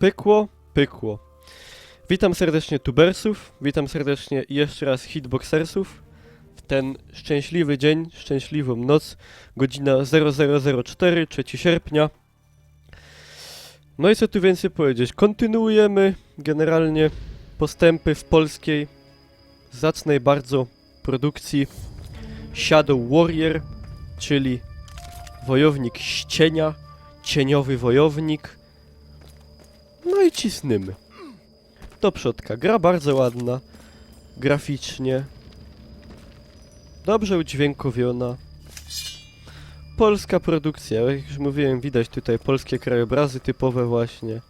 Pykło, pykło. Witam serdecznie tubersów, witam serdecznie jeszcze raz hitboxersów. W ten szczęśliwy dzień, szczęśliwą noc, godzina 0004, 3 sierpnia. No i co tu więcej powiedzieć, kontynuujemy generalnie postępy w polskiej, zacnej bardzo produkcji Shadow Warrior, czyli wojownik z cienia, cieniowy wojownik. No i cisnymy. Do przodka. Gra bardzo ładna, graficznie, dobrze udźwiękowiona. Polska produkcja, jak już mówiłem, widać tutaj polskie krajobrazy typowe właśnie.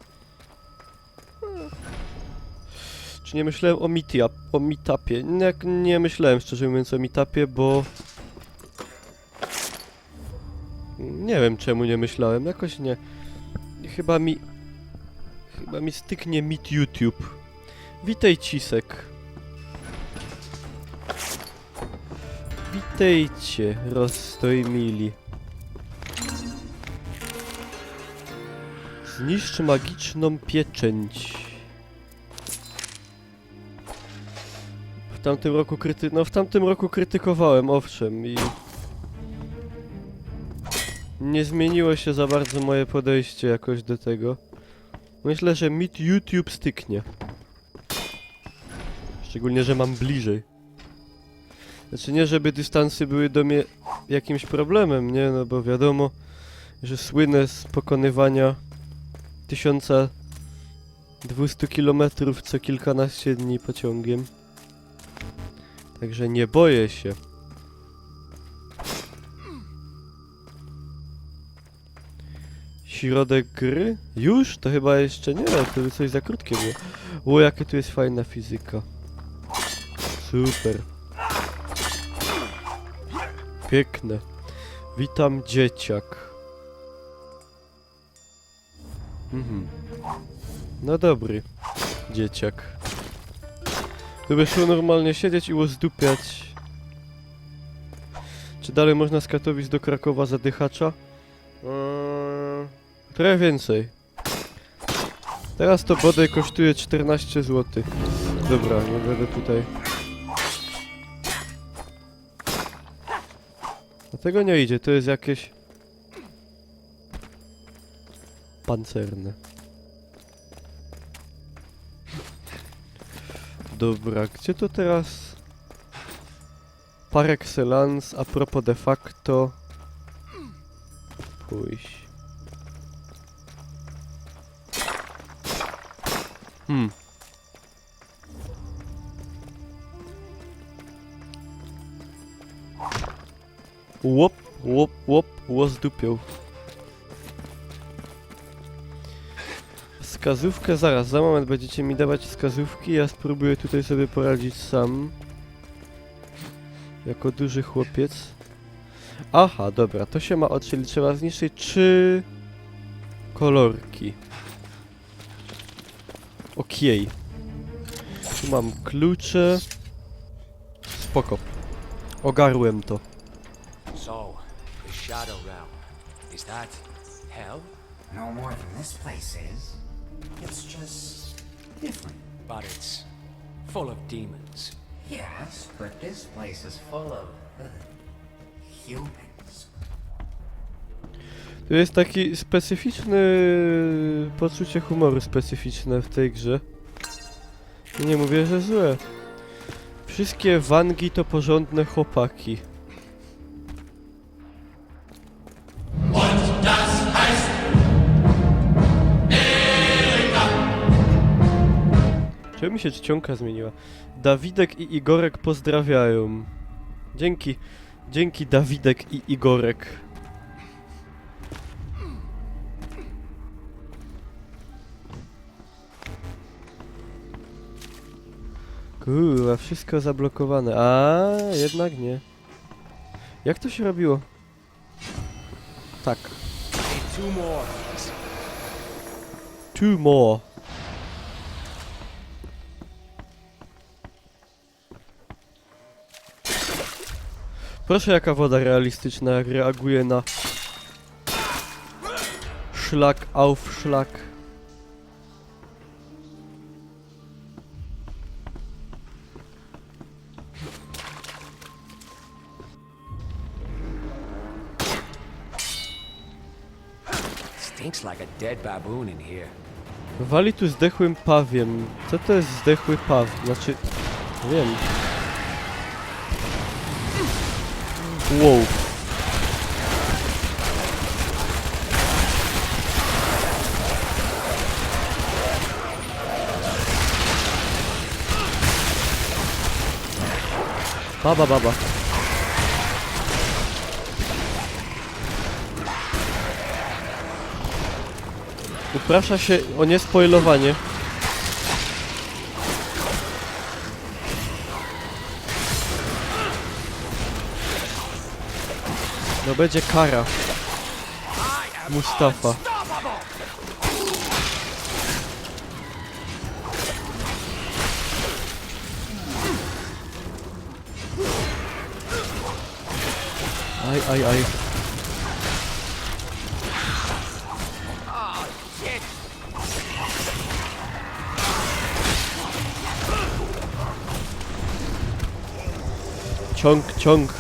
Czy nie myślałem o meetupie? Nie myślałem, szczerze mówiąc, o meetupie, bo... Nie wiem czemu nie myślałem, jakoś nie... Chyba mi styknie Meet YouTube. Witaj, Cisek. Witajcie, rozstojmili. Zniszcz magiczną pieczęć. W tamtym roku krytykowałem, owszem, i... nie zmieniło się za bardzo moje podejście jakoś do tego. Myślę, że Meet YouTube styknie. Szczególnie, że mam bliżej. Znaczy nie, żeby dystansy były do mnie jakimś problemem, nie? No bo wiadomo, że słynę z pokonywania 1200 km co kilkanaście dni pociągiem. Także nie boję się. Środek gry? Już? To chyba jeszcze nie, to by coś za krótkie było. O, jakie tu jest fajna fizyka. Super. Piękne. Witam, dzieciak. No dobry, dzieciak. Tu by szło normalnie siedzieć i łozdupiać. Czy dalej można z Katowic do Krakowa zadychacza? Trochę więcej. Teraz to bodaj kosztuje 14 zł. Dobra, nie będę tutaj. Dlatego nie idzie, to jest jakieś... pancerne. Dobra, gdzie to teraz? Par excellence, a propos de facto... Pójść. Łop, łop, łop, łozdupią. Wskazówkę zaraz, za moment będziecie mi dawać wskazówki, ja spróbuję tutaj sobie poradzić sam. Jako duży chłopiec. Aha, dobra, to się ma czyli trzeba zniszczyć 3 kolorki. Okej. Tu mam klucze. Spoko. Ogarłem to. So, the Shadow Realm, is that hell? No more than this place is. It's just different. But it's full of demons. Yes, but this place is full of humans. Tu jest taki specyficzny poczucie humoru specyficzne w tej grze. I nie mówię, że złe. Wszystkie wangi to porządne chłopaki. Czemu mi się czcionka zmieniła? Dawidek i Igorek pozdrawiają. Dzięki Dawidek i Igorek. Kurwa, wszystko zablokowane. A, jednak nie. Jak to się robiło? Tak. Two more. 2 more. Proszę, jaka woda realistyczna, jak reaguje na Schlag auf Schlag. Stinks like a dead baboon in here. Wali tu zdechłym pawiem. Co to jest zdechły paw? Znaczy... Wiem. Wow. Baba. Uprasza się o niespoilowanie. No będzie kara. Mustafa. Aj. Ciąg.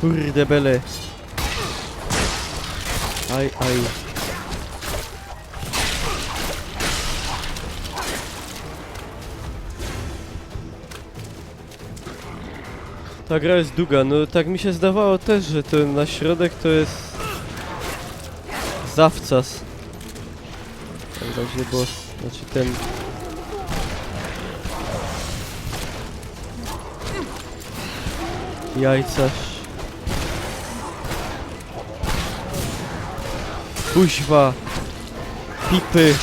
Kurde bele. Aj. Ta gra jest długa, no tak mi się zdawało też, że ten na środek to jest zawcas. Tak właśnie boss, znaczy ten... Jajcarz. Kuźwa. Pipy.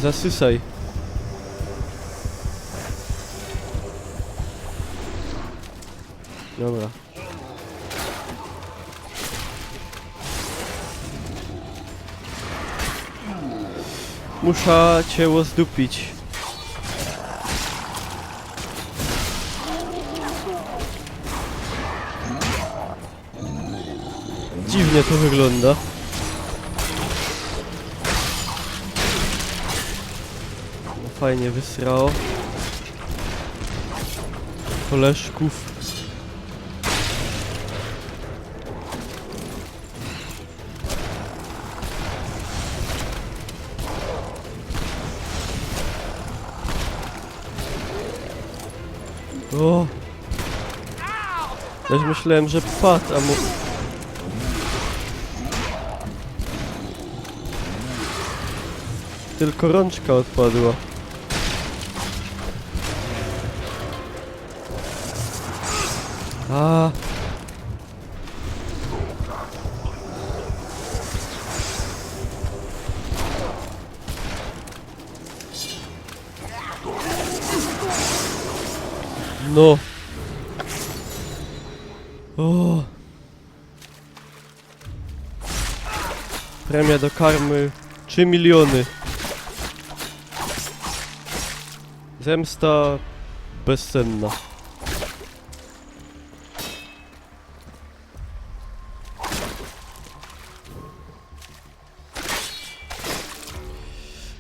Zasysaj. Dobra. Muszę cię ozdupić. Dziwnie to wygląda. No, fajnie wysrało. Koleżków. O! Ja już myślałem, że padł, a mu... Tylko rączka odpadła. A. No. O. Premia do karmy 3 miliony. Zemsta bezcenna.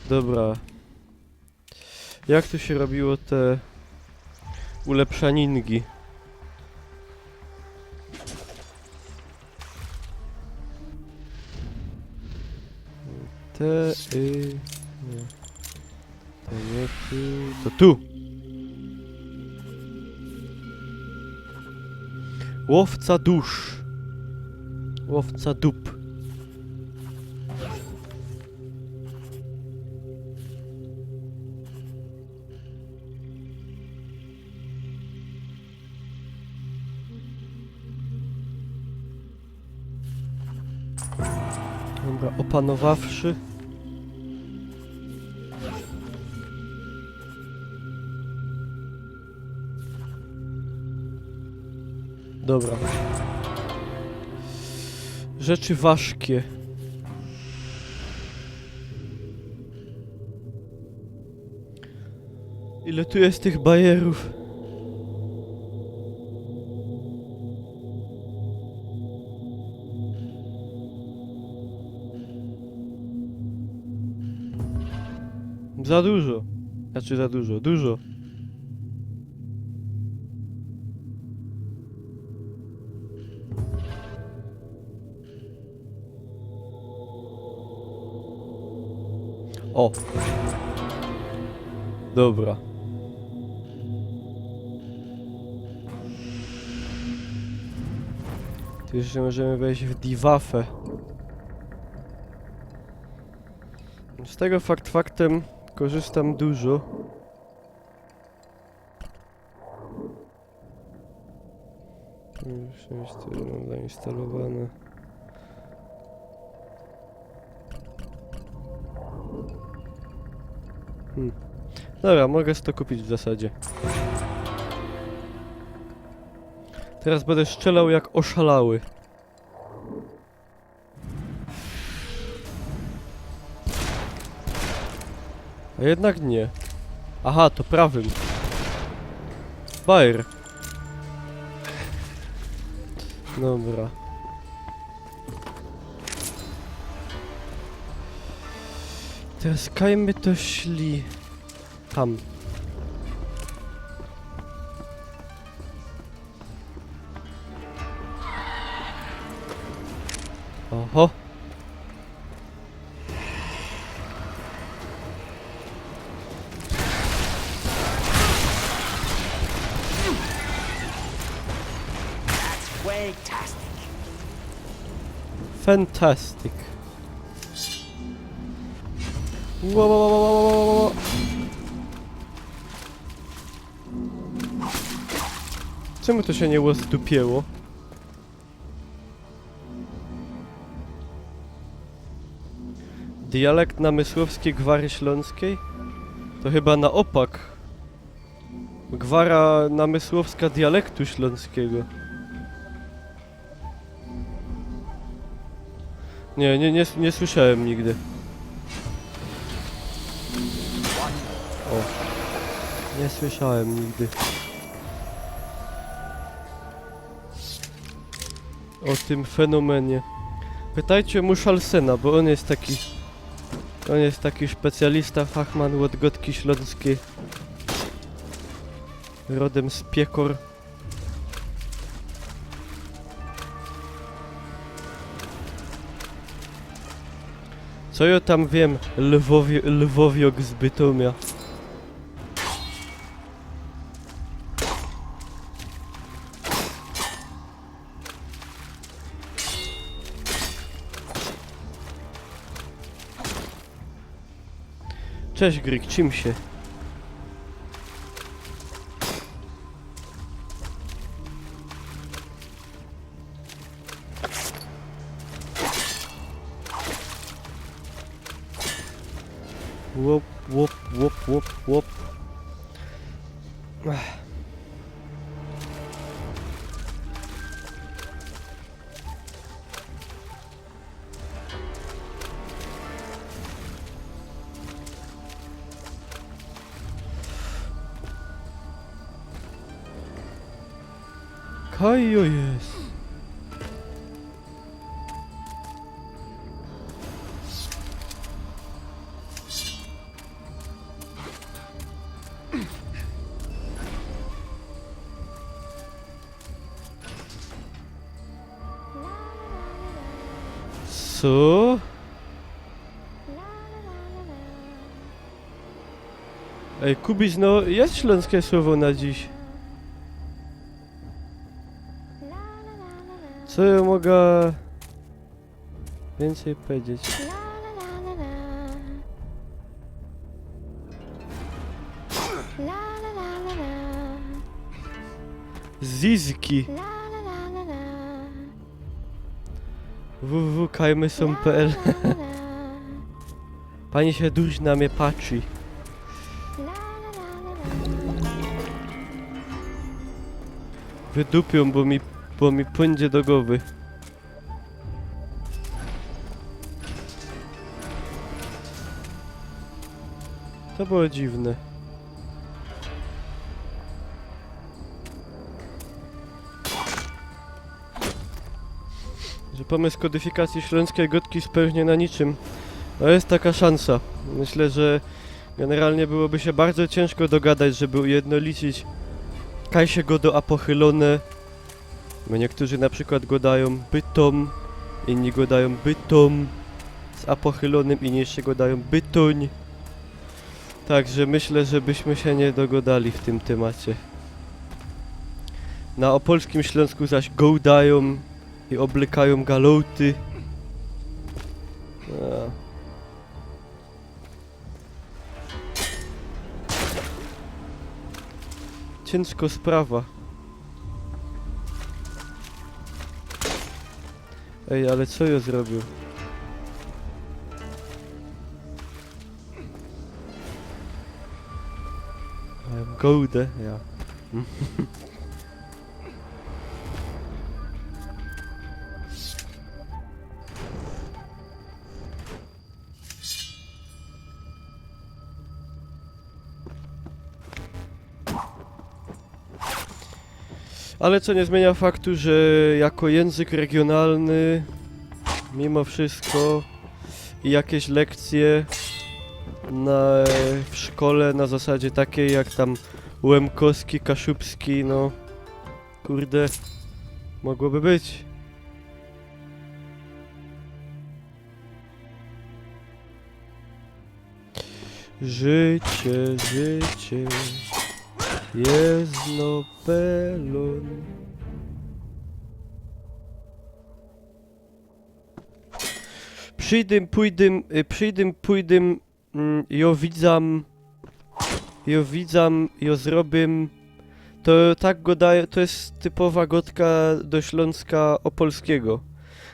Dobra. Jak tu się robiło te ulepszaningi? Nie. To nie tu. To tu! Łowca dusz. Łowca dup. Dobra, opanowawszy. Dobra. Rzeczy ważkie. Ile tu jest tych bajerów? Za dużo. Znaczy za dużo. Dużo. O. Dobra. Tu jeszcze możemy wejść w Diwafę. Z tego faktem korzystam dużo. Już niestety mam zainstalowane. Dobra, mogę to kupić w zasadzie. Teraz będę strzelał jak oszalały. A jednak nie. Aha, to prawym. Bajer. Dobra. Teraz kajmy to szli. Tam. Oho. Fantastic. Wow, wow, wow, wow, wow, wow. Czemu to się nie rozdupięło? Dialekt namysłowski Gwary Śląskiej? To chyba na opak. Gwara namysłowska dialektu śląskiego. Nie słyszałem nigdy. O. Nie słyszałem nigdy. O tym fenomenie. Pytajcie Muszalsena, bo on jest taki... On jest taki specjalista, fachman łodgotki śląskiej. Rodem z Piekor. Co ja tam wiem, Lwowiok z Bytomia. Cześć Gryk, czym się? Łop, łop, łop, łop, łop. Ech. Kajo jest. Co? Ej, Kubiś, no jest śląskie słowo na dziś. Co ja mogę więcej powiedzieć? Zizki. www.kajmysą.pl. Pani się duś na mnie patrzy. Wydupią, bo mi pędzie do głowy. To było dziwne. że pomysł kodyfikacji śląskiej gotki spełznie na niczym. No jest taka szansa. Myślę, że generalnie byłoby się bardzo ciężko dogadać, żeby ujednolicić kaj się go do apochylone. Bo niektórzy na przykład go dają bytom, inni go dają bytom z apochylonym, inni jeszcze go dają bytoń. Także myślę, że byśmy się nie dogadali w tym temacie. Na opolskim Śląsku zaś gołdają i oblykają galoty. A. Ciężko sprawa. Ej, ale co ja zrobił? Gołdę, ja. Ale co nie zmienia faktu, że jako język regionalny, mimo wszystko, i jakieś lekcje w szkole na zasadzie takiej jak tam Łemkowski, Kaszubski, no kurde, mogłoby być. Życie, życie jest no pelon. Przyjdę, pójdę, jo widzam, jo zrobim. To tak go daje, to jest typowa gotka do Śląska Opolskiego.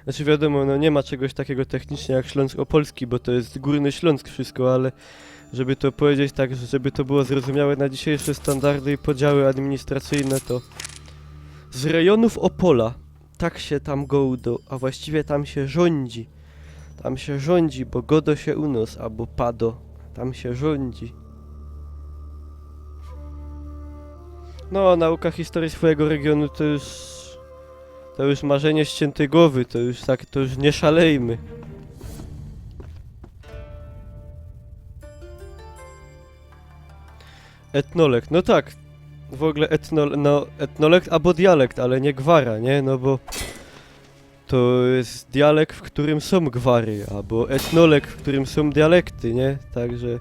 Znaczy wiadomo, no nie ma czegoś takiego technicznie jak Śląsk Opolski, bo to jest Górny Śląsk wszystko, ale żeby to powiedzieć tak, żeby to było zrozumiałe na dzisiejsze standardy i podziały administracyjne, to z rejonów Opola, tak się tam gołdo, a właściwie tam się rządzi. Tam się rządzi, bo godo się unos, albo pado. Tam się rządzi. No, nauka historii swojego regionu to już marzenie ściętej głowy, to już tak, to już nie szalejmy. Etnolekt, no tak. W ogóle etnolekt albo dialekt, ale nie gwara, nie? No bo to jest dialekt, w którym są gwary, albo etnolekt, w którym są dialekty, nie? Także,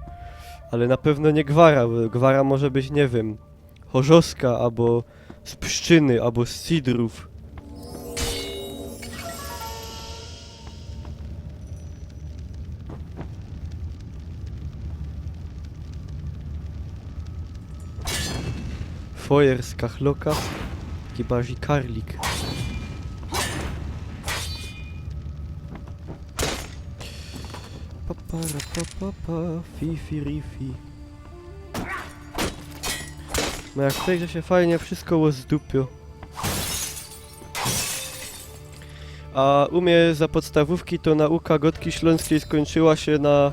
ale na pewno nie gwara, bo gwara może być, nie wiem, chorzoska, albo z Pszczyny, albo z Cidrów. Fojer z kachloka, kibazi karlik. Papara papa, fifi rifi. No jak tutaj, że się fajnie wszystko łozdupio. A u mnie za podstawówki to nauka gotki śląskiej skończyła się na...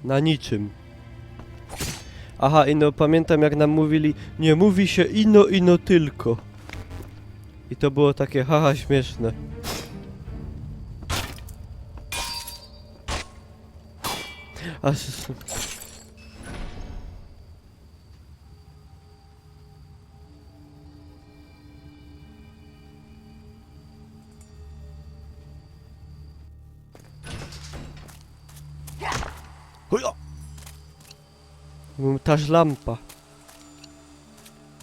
na niczym. Aha, i no pamiętam jak nam mówili, nie mówi się ino tylko. I to było takie haha śmieszne. Aż... Taż lampa.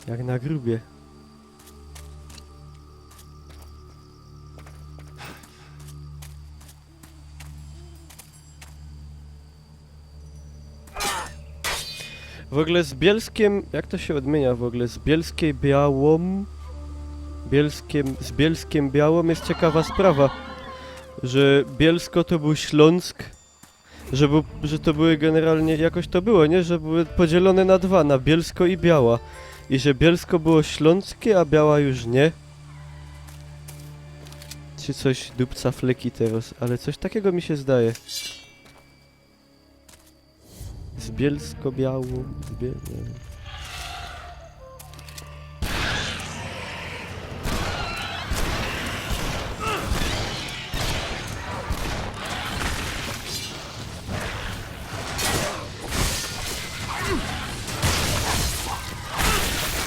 Jak na grubie. W ogóle z Bielskiem, jak to się odmienia w ogóle? Z Bielskiej Białą... z Bielskiem Białą jest ciekawa sprawa. Że Bielsko to był Śląsk, że to były generalnie, jakoś to było, nie? Że były podzielone na dwa, na Bielsko i Biała. I że Bielsko było śląskie, a Biała już nie. Czy coś dupca fleki teraz, ale coś takiego mi się zdaje. Z Bielsko-Białą, nie wiem.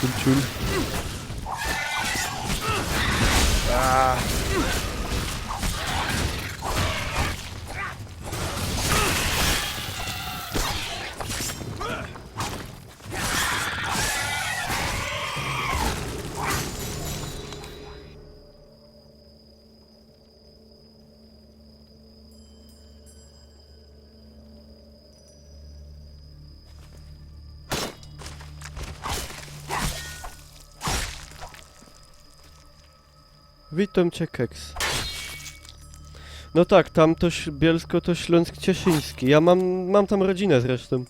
Ciul, ciul. Witam cię, Keks. No tak, tam to Bielsko to Śląsk Cieszyński. Ja mam tam rodzinę zresztą.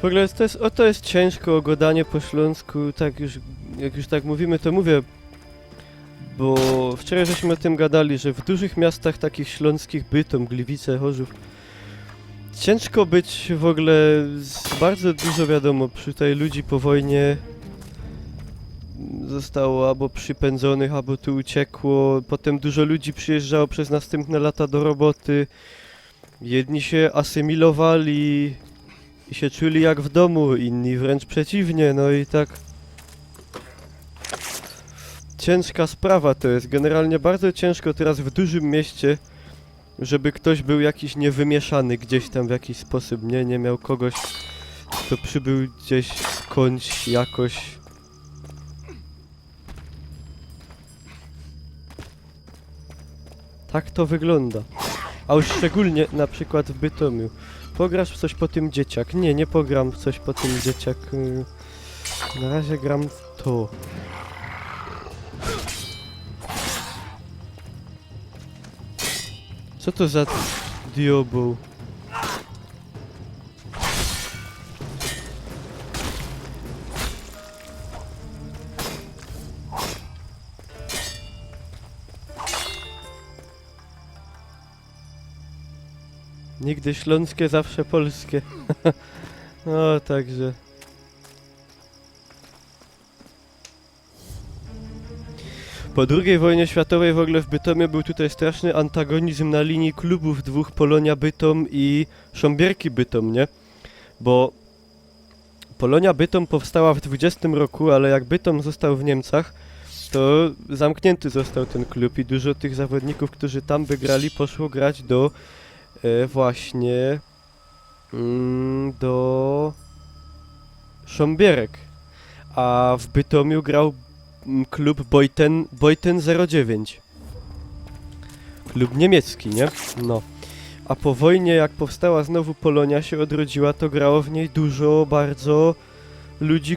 W ogóle to jest ciężko gadanie po śląsku, tak już, jak już tak mówimy, to mówię. Bo wczoraj żeśmy o tym gadali, że w dużych miastach takich śląskich, Bytom, Gliwice, Chorzów, ciężko być w ogóle, bardzo dużo wiadomo, tutaj ludzi po wojnie zostało albo przypędzonych, albo tu uciekło, potem dużo ludzi przyjeżdżało przez następne lata do roboty, jedni się asymilowali i się czuli jak w domu, inni wręcz przeciwnie, no i tak. Ciężka sprawa to jest, generalnie bardzo ciężko teraz w dużym mieście, żeby ktoś był jakiś niewymieszany gdzieś tam w jakiś sposób, nie miał kogoś, kto przybył gdzieś skądś jakoś. Tak to wygląda. A już szczególnie na przykład w Bytomiu. Pograsz w coś po tym dzieciak? Nie pogram w coś po tym dzieciak. Na razie gram w to. Co to za diabeł? Nigdy śląskie, zawsze polskie. No, także... Po II wojnie światowej w ogóle w Bytomie był tutaj straszny antagonizm na linii klubów dwóch, Polonia Bytom i Sząbierki Bytom, nie? Bo Polonia Bytom powstała w 20 roku, ale jak Bytom został w Niemcach, to zamknięty został ten klub i dużo tych zawodników, którzy tam by grali, poszło grać do właśnie do Sząbierek. A w Bytomiu grał klub Boyten 09. Klub niemiecki, nie? No. A po wojnie, jak powstała znowu Polonia, się odrodziła, to grało w niej dużo bardzo ludzi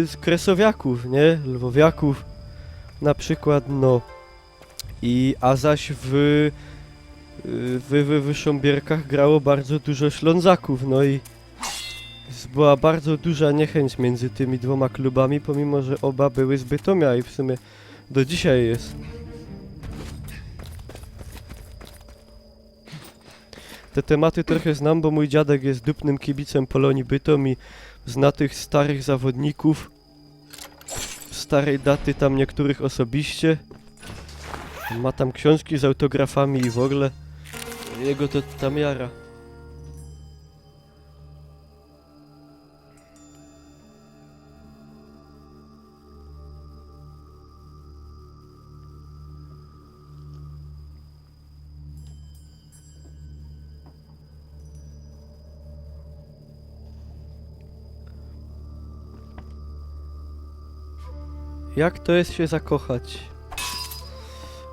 z kresowiaków, nie? Lwowiaków na przykład, no. A zaś w Sząbierkach grało bardzo dużo Ślązaków, no i była bardzo duża niechęć między tymi dwoma klubami, pomimo że oba były z Bytomia i w sumie do dzisiaj jest. Te tematy trochę znam, bo mój dziadek jest dupnym kibicem Polonii Bytom i zna tych starych zawodników, starej daty tam niektórych osobiście. Ma tam książki z autografami i w ogóle jego to tam jara. Jak to jest się zakochać?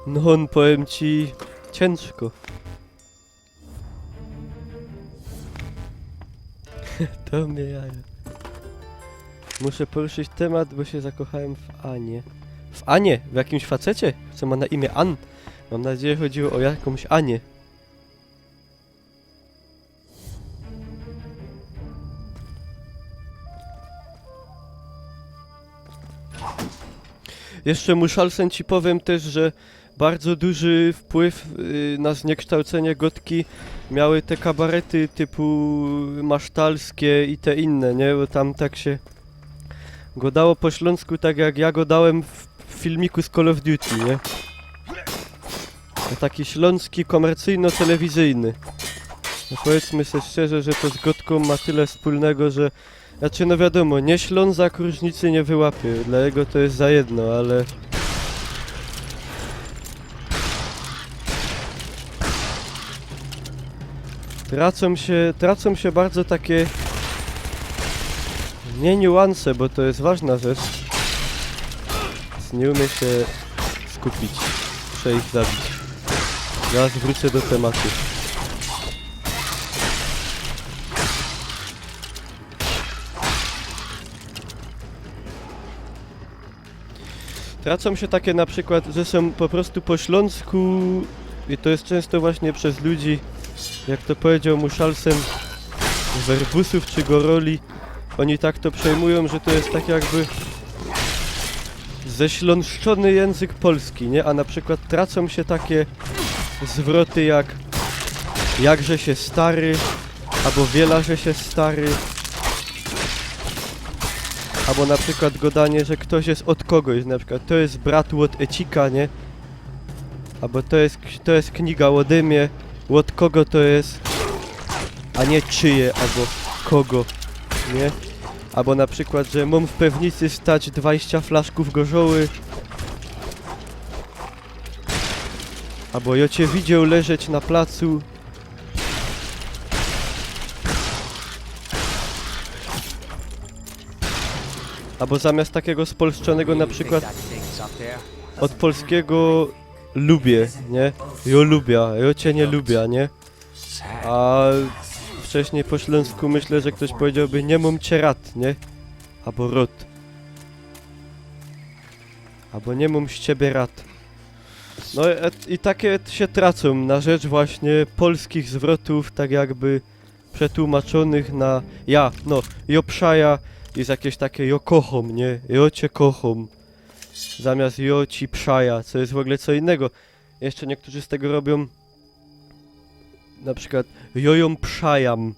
No, powiem ci, ciężko. To mnie jaja. Muszę poruszyć temat, bo się zakochałem w Anię. W Anię? W jakimś facecie? Co ma na imię An? Mam nadzieję, chodziło o jakąś Anię. Jeszcze Muszalsen ci powiem też, że bardzo duży wpływ na zniekształcenie gotki miały te kabarety typu masztalskie i te inne, nie? Bo tam tak się go dało po śląsku tak jak ja go dałem w filmiku z Call of Duty, nie? No taki śląski komercyjno-telewizyjny. No powiedzmy sobie szczerze, że to z Gotką ma tyle wspólnego, że... Znaczy no wiadomo, nie Ślązak różnicy nie wyłapie, dla jego to jest za jedno, ale... Tracą się bardzo takie... Nie niuanse, bo to jest ważna rzecz. Więc nie umie się skupić. Muszę ich zabić. Zaraz wrócę do tematu. Tracą się takie na przykład, że są po prostu po śląsku i to jest często właśnie przez ludzi, jak to powiedział Muszalsen, werbusów czy goroli. Oni tak to przejmują, że to jest tak jakby ześląszczony język polski, nie? A na przykład tracą się takie zwroty jak jakże się stary, albo wielaże się stary, albo na przykład gadanie, że ktoś jest od kogoś, na przykład to jest brat od Ecika, nie? Albo to jest kniga ode mnie, od kogo to jest, a nie czyje, albo kogo, nie? Albo na przykład, że mam w pewnicy stać 20 flaszków gorzoły. Albo ja cię widział leżeć na placu. Albo zamiast takiego spolszczonego na przykład od polskiego lubię, nie? Jo lubię, jo cię nie lubię, nie? A wcześniej po śląsku myślę, że ktoś powiedziałby nie mam cię rad, nie? Albo rod. Albo nie mam z ciebie rad. No i takie się tracą na rzecz właśnie polskich zwrotów, tak jakby przetłumaczonych na ja, no, jo przaja jest jakieś takie jo kochom, nie? Jo cię kochom. Zamiast jo ci przaja, co jest w ogóle co innego. Jeszcze niektórzy z tego robią na przykład joją przajam,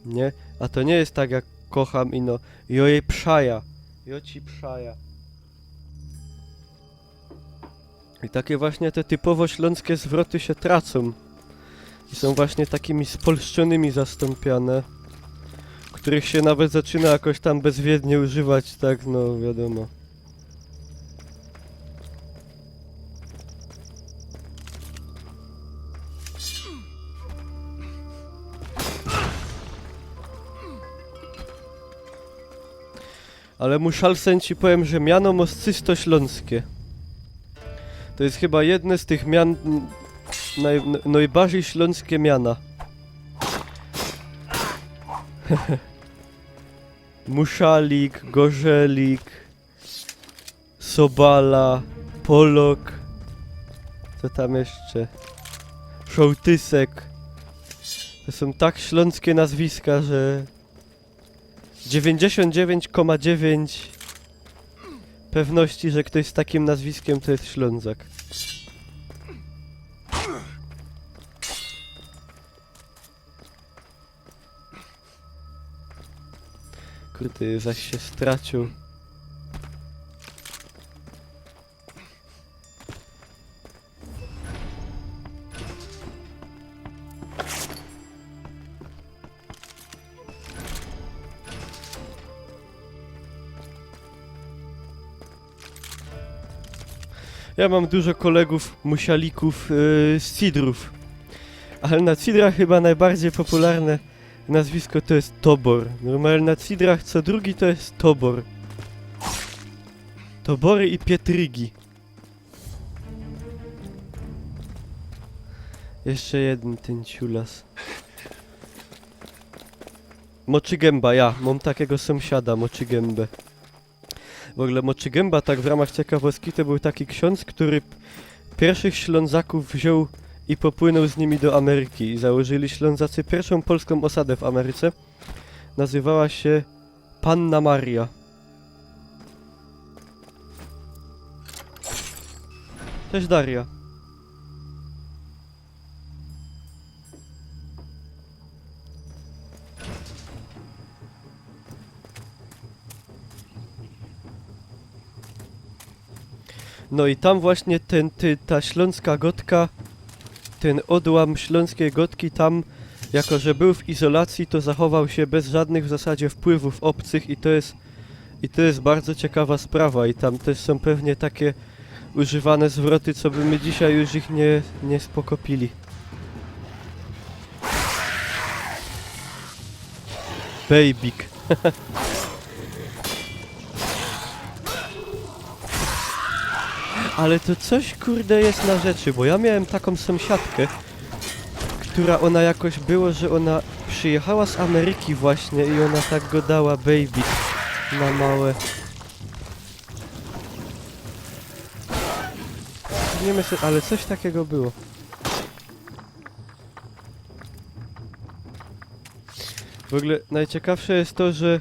nie? A to nie jest tak jak kocham i no joje przaja, jo ci przaja. I takie właśnie te typowo śląskie zwroty się tracą. I są właśnie takimi spolszczonymi zastąpiane, których się nawet zaczyna jakoś tam bezwiednie używać, tak no wiadomo. Ale Muszalsen ci powiem, że miano Moscysto Śląskie. To jest chyba jedne z tych mian... najbardziej śląskie miana. Muszalik, Gorzelik, Sobala, Polok. Co tam jeszcze? Szołtysek. To są tak śląskie nazwiska, że... 99,9 pewności, że ktoś z takim nazwiskiem to jest Ślązak. Kurde, zaś się stracił. Ja mam dużo kolegów, musialików z Cidrów. Ale na Cidrach chyba najbardziej popularne nazwisko to jest Tobor. Normalnie na Cidrach co drugi to jest Tobor. Tobory i Pietrygi. Jeszcze jeden ten ciulas. Moczygęba, ja. Mam takiego sąsiada, Moczygębę. W ogóle Moczygęba, tak w ramach ciekawostki, to był taki ksiądz, który pierwszych Ślązaków wziął i popłynął z nimi do Ameryki. I założyli Ślązacy pierwszą polską osadę w Ameryce. Nazywała się Panna Maria. Cześć Daria. No i tam właśnie ta śląska gotka, ten odłam śląskiej gotki tam, jako że był w izolacji, to zachował się bez żadnych w zasadzie wpływów obcych i to jest bardzo ciekawa sprawa i tam też są pewnie takie używane zwroty, co by my dzisiaj już ich nie spokopili. Bejbik. Ale to coś kurde jest na rzeczy, bo ja miałem taką sąsiadkę, która ona jakoś było, że ona przyjechała z Ameryki właśnie i ona tak go dała baby na małe. Nie myślę, ale coś takiego było. W ogóle najciekawsze jest to, że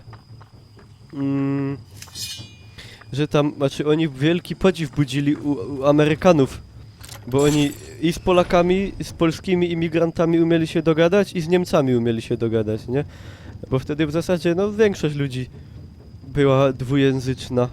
tam, znaczy oni wielki podziw budzili u Amerykanów, bo oni i z Polakami, z polskimi imigrantami umieli się dogadać i z Niemcami umieli się dogadać, nie? Bo wtedy w zasadzie, no, większość ludzi była dwujęzyczna.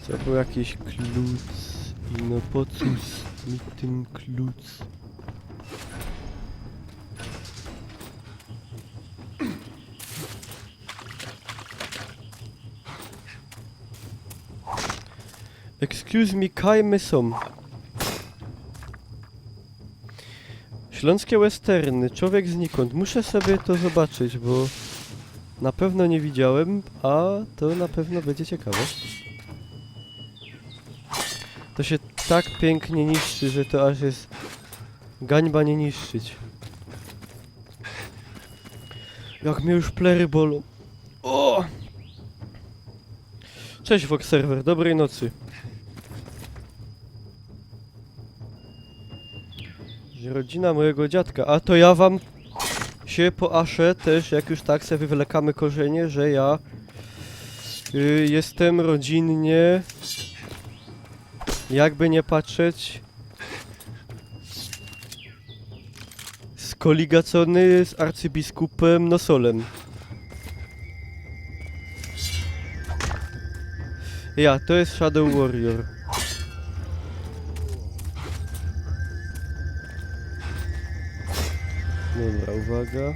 To był jakiś klucz i no po cóż mi ten klucz? Excuse me, kajmy są. Śląskie westerny, człowiek znikąd. Muszę sobie to zobaczyć, bo na pewno nie widziałem, a to na pewno będzie ciekawe. To się tak pięknie niszczy, że to aż jest gańba nie niszczyć. Jak mnie już plery bolą. O! Cześć Voxserver, dobrej nocy. Rodzina mojego dziadka. A to ja wam się poaszę też, jak już tak sobie wywlekamy korzenie, że ja jestem rodzinnie, jakby nie patrzeć, skoligacony z arcybiskupem Nosolem. Ja, to jest Shadow Warrior. Dobra, uwaga.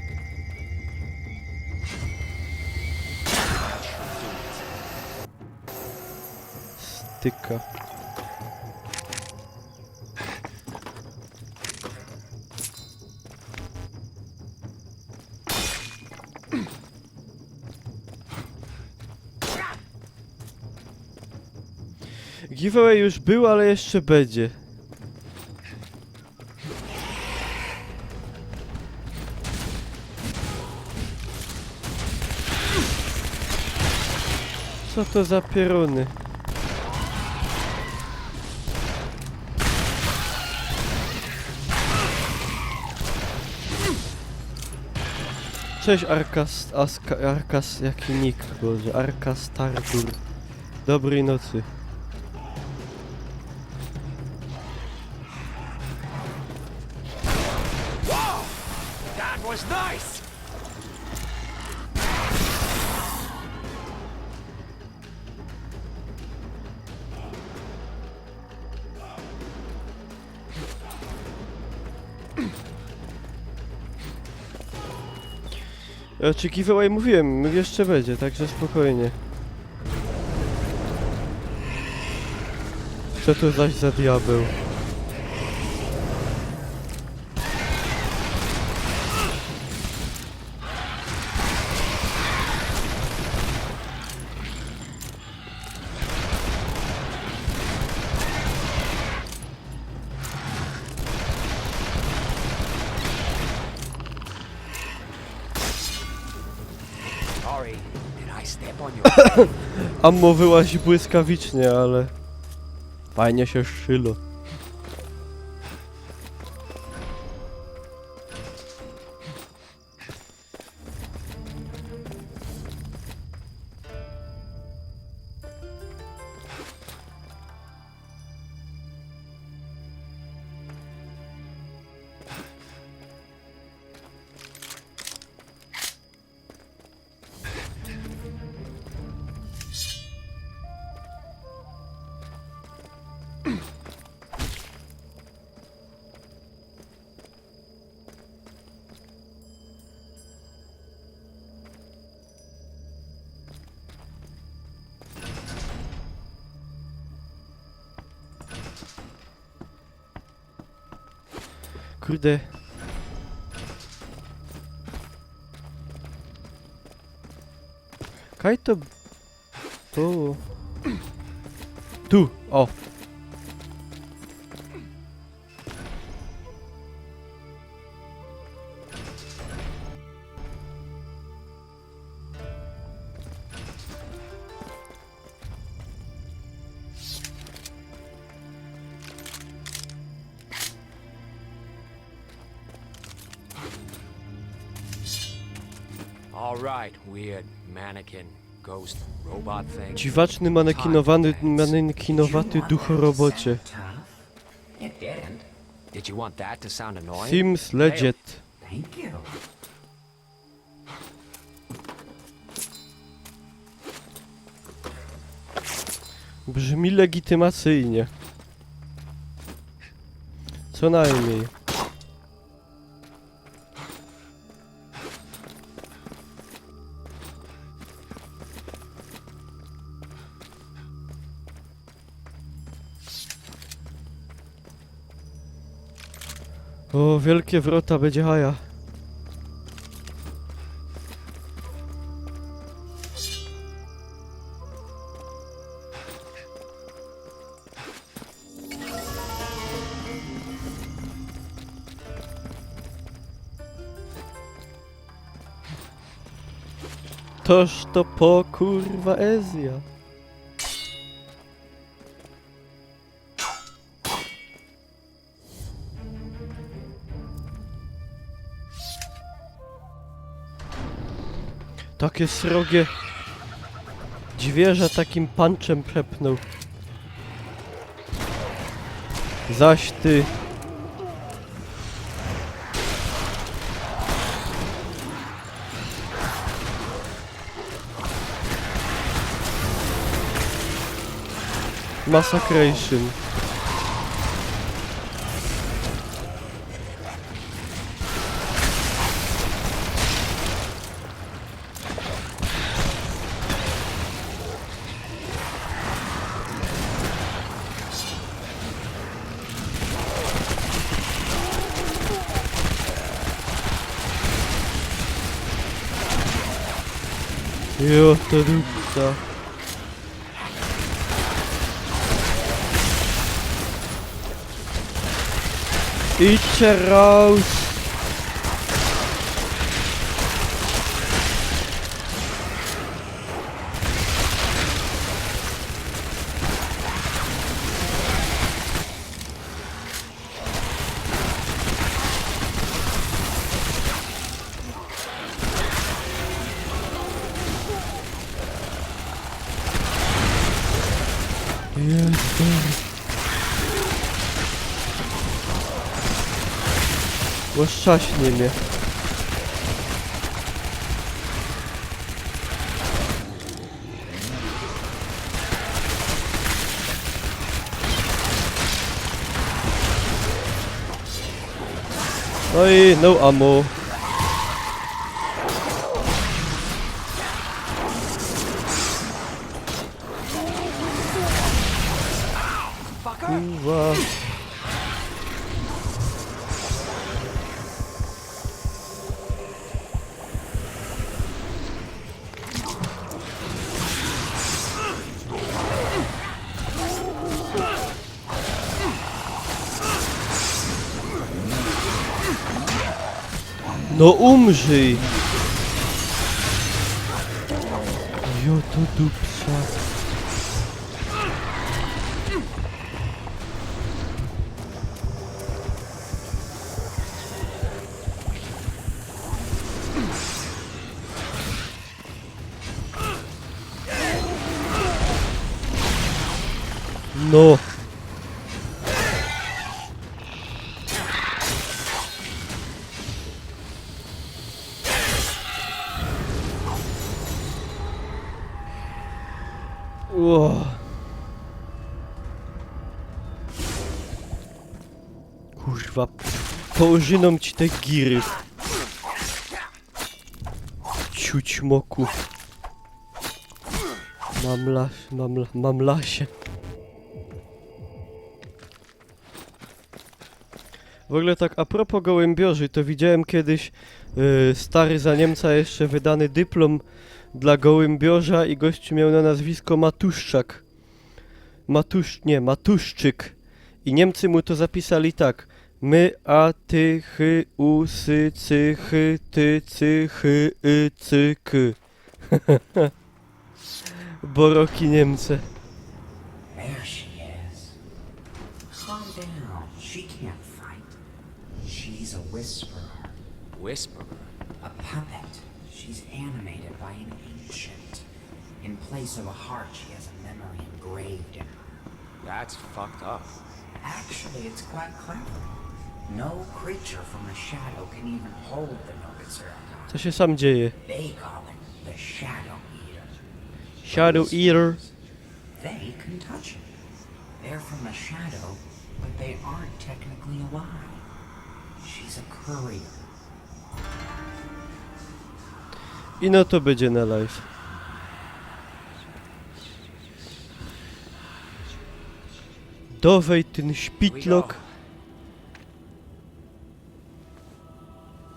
Styka. Giveaway już był, ale jeszcze będzie. Co to za pieruny? Cześć Arkas, jaki nick, Boże, Arkas Tardur. Dobrej nocy. That was nice! Czy giveaway mówiłem, jeszcze będzie, także spokojnie. Co to zaś za diabeł? Sorry, did I step on your... Ammo wyłazi błyskawicznie, ale... Fajnie się szylo. Kurde. Kaj to było? Tu, o. All right, weird mannequin, ghost, robot thing. Dziwaczny manekinowaty duchorobocie. It didn't. Did you want that to sound annoying? Seems legit. Thank you. Brzmi legitymacyjnie. Co najmniej. O, wielkie wrota, będzie haja. Toż to po kurwa Ezja. Takie srogie dźwierza takim punczem przepnął. Zaś ty. Massacration. Jo, to dupca. Idźcie raus! Jestem. Roztrzaśnie mnie. No i no ammo. Kurwa. No umrzyj! Jo to dupca. No. Ło. Kurwa, położyną ci te giry. Ciuć moku. Mam lasie. W ogóle tak a propos gołębiorzy, to widziałem kiedyś stary za Niemca jeszcze wydany dyplom dla gołębiorza i gościu miał na nazwisko Matuszczak. Matuszczyk. I Niemcy mu to zapisali tak. My, a, ty, chy, u, sy, cy, chy, ty, cy, chy, cy, k. Boroki Niemcy. There she is. Calm down. She can't fight. She's a whisperer. Whisper. A puppet. She's animated by an ancient. In place of a heart, she has a memory engraved in her. That's fucked up. Actually, it's quite clever. No creature from the shadow can even hold the Novitzera. Co się sam dzieje? They call it the Shadow Eater. Shadow Eater. They can touch it. They're from the shadow, but they aren't technically alive. She's a courier. I no to będzie na live. Dowej ten szpitlok.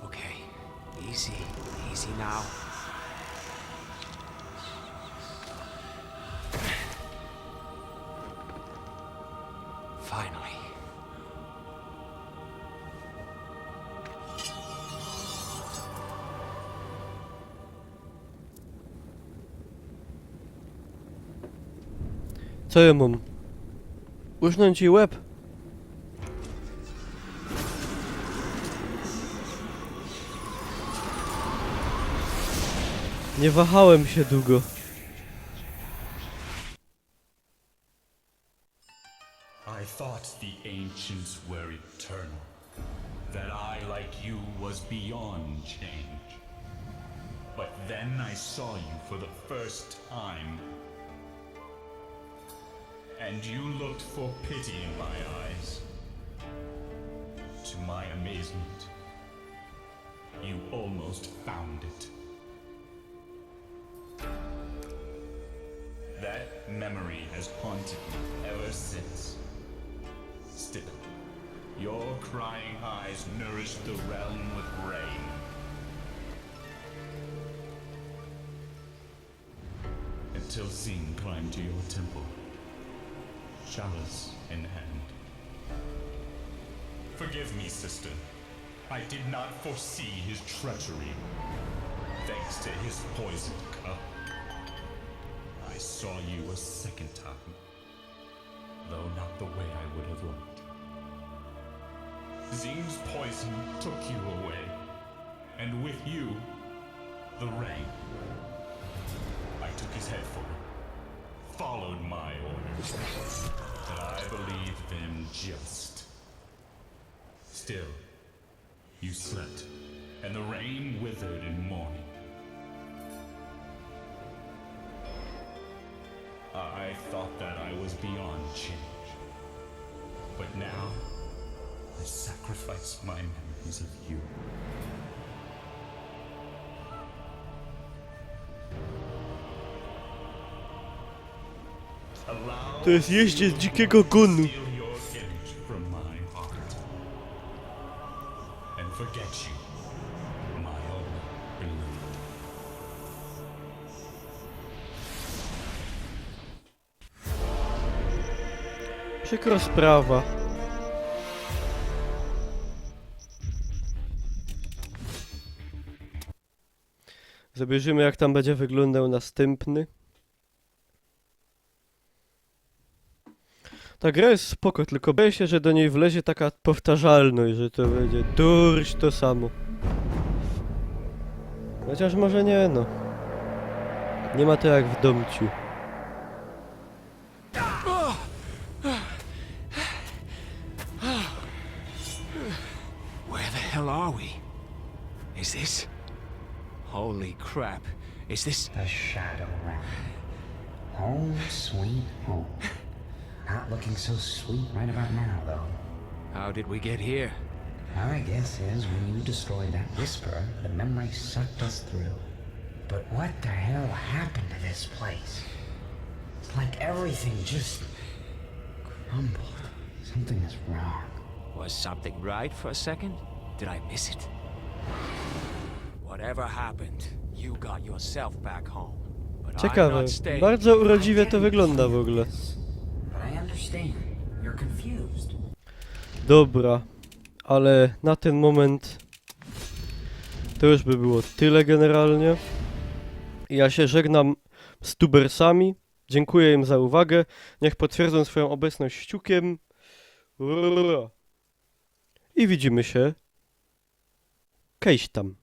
Okay, easy, easy now. Finally. Co ja mam? Usznąć ci łeb? Nie wahałem się długo. I thought the ancients were eternal, that I, like you, was beyond change. But then I saw you for the first time, and you looked for pity in my eyes. To my amazement, you almost found it. That memory has haunted me ever since. Still, your crying eyes nourished the realm with rain. Until Zing climbed to your temple, chalice in hand. Forgive me, sister. I did not foresee his treachery. Thanks to his poisoned cup, I saw you a second time, though not the way I would have liked. Zing's poison took you away, and with you, the rain. I took his head for it, followed my orders, and I believed them just. Still, you slept, and the rain withered in morning. I thought that I was beyond change, but now I sacrifice my memories of you. Allow To jest jeździec dzikiego gonu. steal your image from my heart and forget you, my own beloved. Przykra sprawa. Zobaczymy, jak tam będzie wyglądał następny. Ta gra jest spoko, tylko boję się, że do niej wlezie taka powtarzalność, że to będzie durść to samo. Chociaż może nie, no. Nie ma to jak w domciu. Where the hell are we? Is this? Holy crap. Is this? The Shadow Realm. Home sweet home. Not looking so sweet right about now, though. How did we get here? My guess is when you destroyed that whisper, the memory sucked us through. But what the hell happened to this place? It's like everything just crumbled. Something is wrong. Was something right for a second? Did I miss it? Whatever happened, you got yourself back home. But I'm Ciekawe. not staying. Bardzo urodziwie to wygląda w ogóle. But I understand. You're confused. Dobra, ale na ten moment to już by było tyle generalnie. Ja się żegnam z tubersami. Dziękuję im za uwagę. Niech potwierdzą swoją obecność ściukiem. I widzimy się kiedyś tam.